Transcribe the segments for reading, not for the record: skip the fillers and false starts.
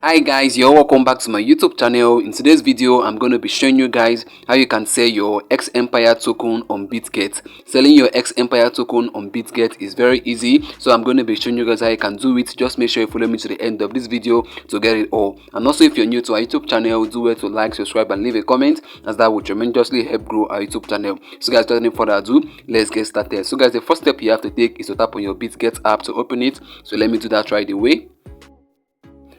Hi guys, you're welcome back to my YouTube channel. In today's video, I'm going to be showing you guys how you can sell your X Empire token on Bitget. Selling your X Empire token on Bitget is very easy, so I'm going to be showing you guys how you can do it. Just make sure you follow me to the end of this video to get it all. And also, if you're new to our YouTube channel, do well to like, subscribe and leave a comment, as that will tremendously help grow our YouTube channel. So guys, without any further ado, let's get started. So guys, the first step you have to take is to tap on your Bitget app to open it. So let me do that right away.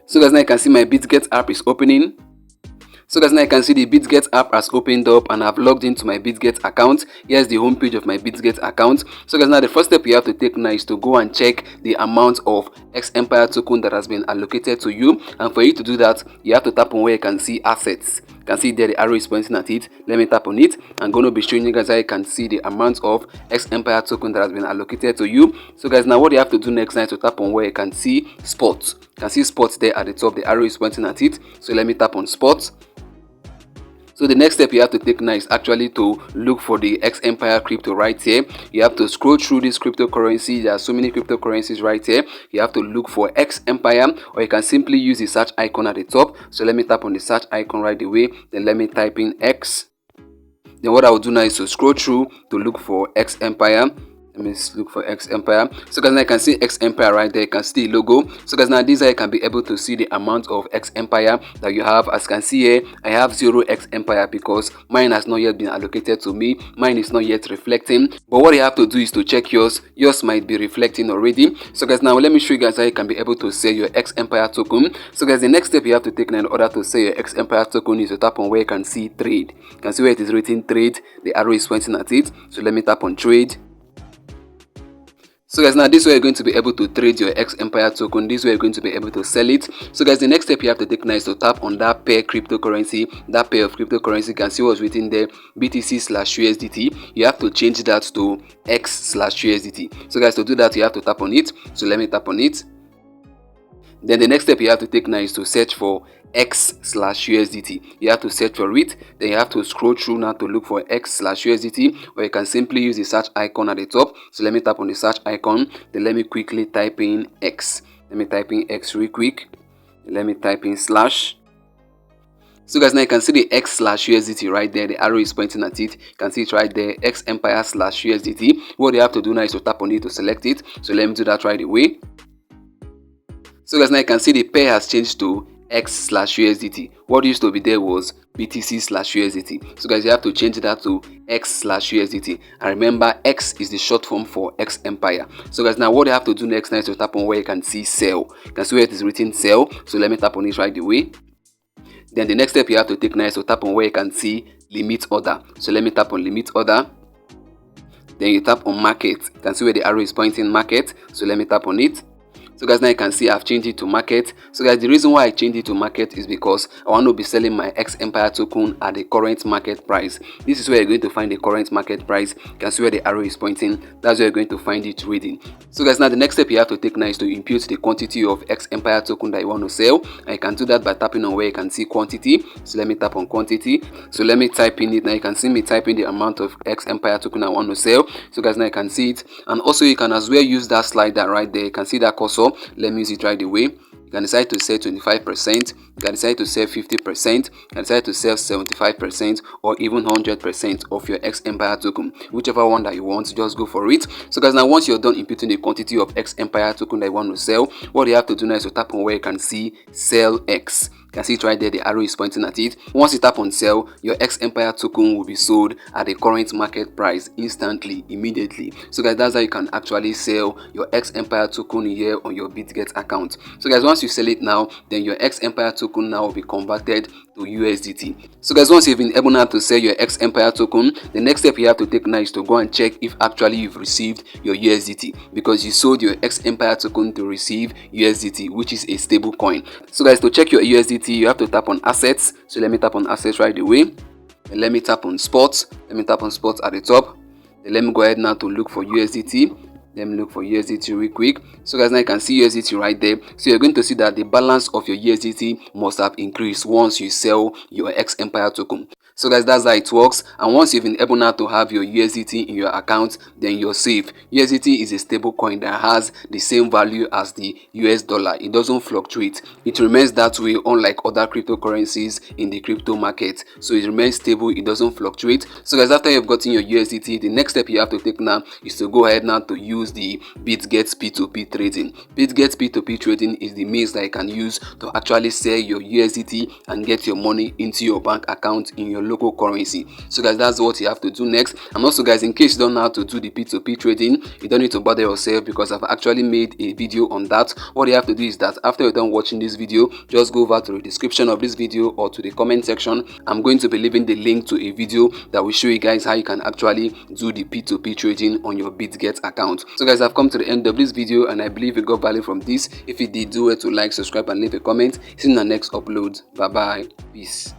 So guys, now you can see my Bitget app is opening. So guys, now you can see the Bitget app has opened up and I've logged into my Bitget account. Here's the home page of my Bitget account. So guys, now the first step you have to take now is to go and check the amount of X Empire token that has been allocated to you. And for you to do that, you have to tap on where you can see assets. You can see there the arrow is pointing at it. Let me tap on it. I'm going to be showing you guys how you can see the amount of X Empire token that has been allocated to you. So guys, now what you have to do next now is to tap on where you can see sports. You can see sports there at the top. The arrow is pointing at it. So let me tap on sports. So the next step you have to take now is actually to look for the X Empire crypto right here. You have to scroll through this cryptocurrency. There are so many cryptocurrencies right here. You have to look for X Empire, or you can simply use the search icon at the top. So let me tap on the search icon right away. Then let me type in X. Then what I will do now is to scroll through to look for X Empire. Let me look for X Empire. So guys, now you can see X Empire right there. You can see the logo. So guys, now this I can be able to see the amount of X Empire that you have. As you can see here, I have 0 X Empire because mine has not yet been allocated to me. Mine is not yet reflecting. But what you have to do is to check yours. Yours might be reflecting already. So guys, now let me show you guys how you can be able to sell your X Empire token. So guys, the next step you have to take now in order to sell your X Empire token is to tap on where you can see trade. You can see where it is written trade. The arrow is pointing at it. So let me tap on trade. So guys, now this way you're going to be able to trade your X Empire token. This way you're going to be able to sell it. So guys, the next step you have to take now is to tap on that pair cryptocurrency. That pair of cryptocurrency, you can see what's written there, BTC/USDT. You have to change that to X/USDT. So guys, to do that you have to tap on it. So let me tap on it. Then the next step you have to take now is to search for X/USDT. You have to search for it. Then you have to scroll through now to look for X/USDT, or you can simply use the search icon at the top. So let me tap on the search icon. Then let me quickly type in X. Let me type in X real quick. Let me type in slash. So guys, now you can see the X/USDT right there. The arrow is pointing at it. You can see it right there, X Empire/USDT. What you have to do now is to tap on it to select it. So let me do that right away. So guys, now you can see the pair has changed to X/USDT. What used to be there was BTC/USDT. So guys, you have to change that to X/USDT. And remember, X is the short form for X Empire. So guys, now what you have to do next now is to tap on where you can see sell. You can see where it is written sell. So let me tap on it right away. Then the next step you have to take now is to tap on where you can see limit order. So let me tap on limit order. Then you tap on market. You can see where the arrow is pointing market. So let me tap on it. So guys, now you can see I've changed it to market. So guys, the reason why I changed it to market is because I want to be selling my X Empire token at the current market price. This is where you're going to find the current market price. You can see where the arrow is pointing. That's where you're going to find it reading. So guys, now the next step you have to take now is to impute the quantity of X Empire token that you want to sell. And you can do that by tapping on where you can see quantity. So let me tap on quantity. So let me type in it. Now you can see me typing the amount of X Empire token I want to sell. So guys, now you can see it. And also you can as well use that slider right there. You can see that cursor. Let me use it right away. You can decide to sell 25%, you can decide to sell 50%, you can decide to sell 75%, or even 100% of your X Empire token. Whichever one that you want, just go for it. So guys, now once you're done imputing the quantity of X Empire token that you want to sell, what you have to do now is to tap on where you can see sell X. You can see it right there, the arrow is pointing at it. Once you tap on sell, your X Empire token will be sold at the current market price instantly, immediately. So guys, that's how you can actually sell your X Empire token here on your Bitget account. So guys, once you sell it now, then your X Empire token now will be converted to USDT. So guys, once you've been able now to sell your X Empire token, the next step you have to take now is to go and check if actually you've received your USDT, because you sold your X Empire token to receive USDT, which is a stable coin. So guys, to check your USDT, you have to tap on assets. So let me tap on assets right away. And let me tap on sports. Let me tap on sports at the top. Then let me go ahead now to look for USDT. Let me look for USDT real quick. So guys, now you can see USDT right there. So you're going to see that the balance of your USDT must have increased once you sell your X Empire token. So guys, that's how it works. And once you've been able now to have your USDT in your account, then you're safe. USDT is a stable coin that has the same value as the US dollar. It doesn't fluctuate. It remains that way, unlike other cryptocurrencies in the crypto market. So it remains stable, it doesn't fluctuate. So guys, after you've gotten your USDT, the next step you have to take now is to go ahead now to use the Bitget P2P trading. Bitget P2P trading is the means that you can use to actually sell your USDT and get your money into your bank account in your local currency. So guys, that's what you have to do next. And also guys, in case you don't know how to do the P2P trading, you don't need to bother yourself, because I've actually made a video on that. What you have to do is that after you're done watching this video, just go over to the description of this video or to the comment section. I'm going to be leaving the link to a video that will show you guys how you can actually do the P2P trading on your Bitget account. So guys, I've come to the end of this video and I believe you got value from this. If you did, do it to like, subscribe and leave a comment. See you in the next upload. Bye bye. Peace.